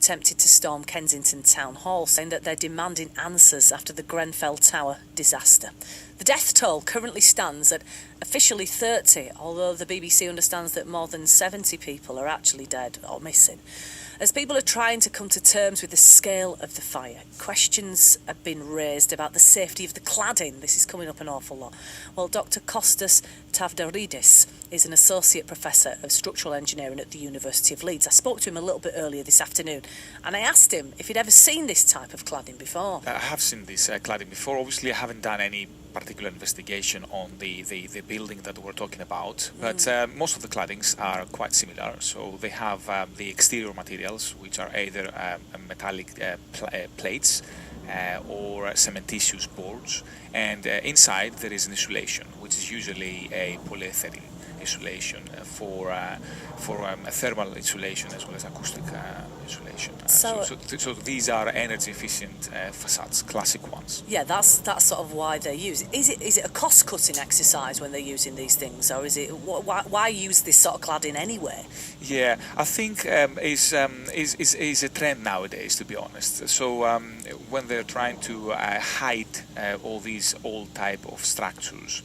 attempted to storm Kensington Town Hall, saying that they're demanding answers after the Grenfell Tower disaster. The death toll currently stands at officially 30, although the BBC understands that more than 70 people are actually dead or missing. As people are trying to come to terms with the scale of the fire, questions have been raised about the safety of the cladding. This is coming up an awful lot. Well, Dr. Kostas Tsavdaridis is an associate professor of structural engineering at the University of Leeds. I spoke to him a little bit earlier this afternoon, and I asked him if he'd ever seen this type of cladding before. I have seen this cladding before. Obviously, I haven't done any particular investigation on the building that we're talking about, but most of the claddings are quite similar. So they have the exterior materials, which are either metallic plates or cementitious boards, and inside there is an insulation, which is usually a polyethylene insulation for thermal insulation as well as acoustic insulation. So these are energy efficient facades, classic ones. Yeah, that's sort of why they're used. Is it a cost cutting exercise when they're using these things, or is it why use this sort of cladding anyway? Yeah, I think is a trend nowadays, to be honest. So when they're trying to hide all these old type of structures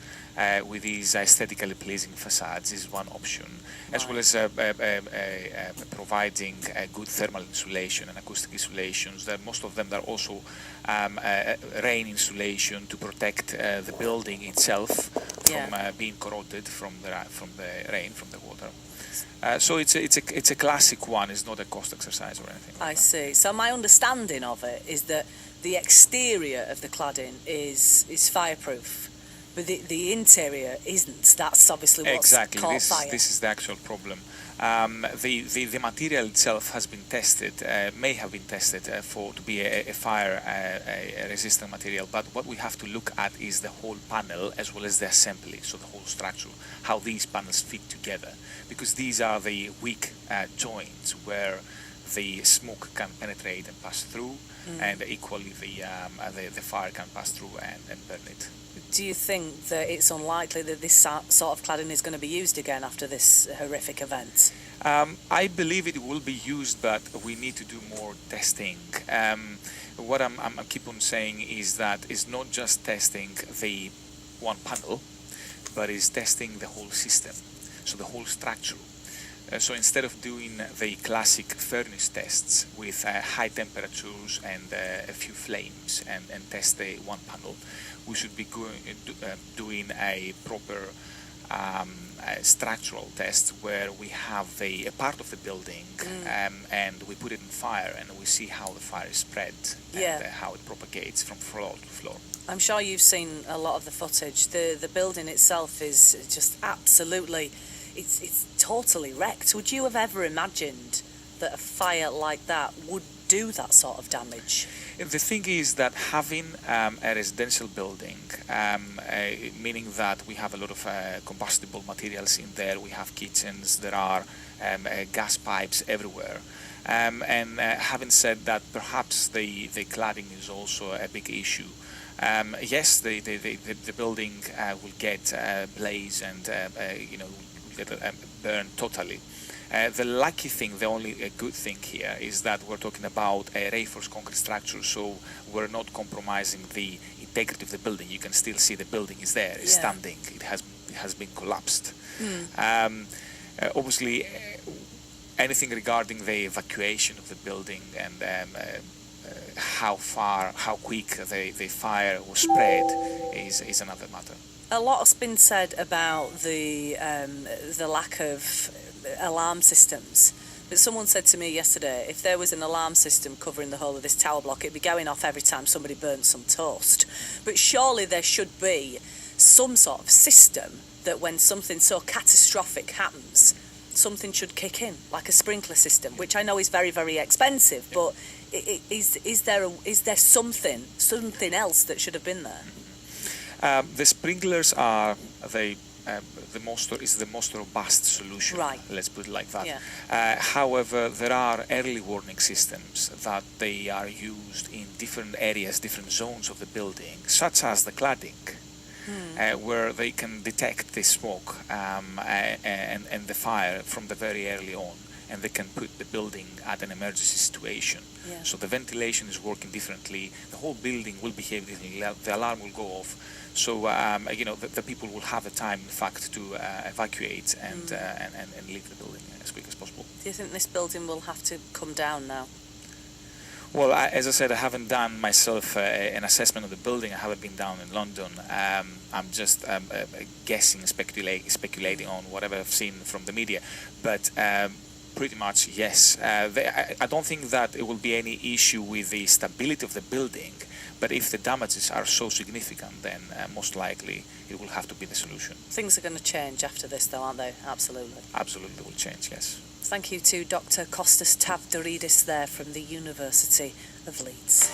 with these aesthetically pleasing facades is one option, as well as providing good thermal insulation and acoustic insulations. That most of them are also rain insulation to protect the building itself from being corroded from the rain, from the water. So it's a classic one. It's not a cost exercise or anything like I see. So my understanding of it is that the exterior of the cladding is fireproof, but the interior isn't. That's obviously what's caught fire. This is the actual problem. The material itself has been tested, may have been tested to be a fire resistant material, but what we have to look at is the whole panel as well as the assembly, so the whole structure, how these panels fit together, because these are the weak joints where the smoke can penetrate and pass through, and equally the fire can pass through and burn it. Do you think that it's unlikely that this sort of cladding is going to be used again after this horrific event? I believe it will be used, but we need to do more testing. What I'm keep on saying is that it's not just testing the one panel, but it's testing the whole system, so the whole structure. So instead of doing the classic furnace tests with high temperatures and a few flames and test the one panel, we should be doing a proper structural test where we have a part of the building and we put it in fire and we see how the fire is spread and how it propagates from floor to floor. I'm sure you've seen a lot of the footage. The building itself is just absolutely... It's totally wrecked. Would you have ever imagined that a fire like that would do that sort of damage? The thing is that having a residential building, meaning that we have a lot of combustible materials in there, we have kitchens, there are gas pipes everywhere. And having said that, perhaps the cladding is also a big issue. Yes, the building will get blaze and burn totally. The lucky thing, the only good thing here is that we're talking about a reinforced concrete structure, so we're not compromising the integrity of the building. You can still see the building is there, it's standing, it has been collapsed. Obviously, anything regarding the evacuation of the building and how quick the fire was spread is another matter. A lot's been said about the lack of alarm systems, but someone said to me yesterday, if there was an alarm system covering the whole of this tower block, it'd be going off every time somebody burnt some toast. But surely there should be some sort of system that when something so catastrophic happens, something should kick in, like a sprinkler system, which I know is very, very expensive, but is there something else that should have been there? The sprinklers are the most robust solution. Right. Let's put it like that. Yeah. However, there are early warning systems that they are used in different areas, different zones of the building, such as the cladding, where they can detect the smoke and the fire from the very early on, and they can put the building at an emergency situation. Yeah. So the ventilation is working differently, the whole building will behave differently, the alarm will go off. So the people will have the time, in fact, to evacuate and leave the building as quick as possible. Do you think this building will have to come down now? Well, as I said, I haven't done myself an assessment of the building. I haven't been down in London. I'm just guessing, speculating on whatever I've seen from the media. But pretty much, yes. I don't think that it will be any issue with the stability of the building. But if the damages are so significant, then most likely it will have to be the solution. Things are going to change after this, though, aren't they? Absolutely. Absolutely will change, yes. Thank you to Dr. Kostas Tsavdaridis there from the University of Leeds.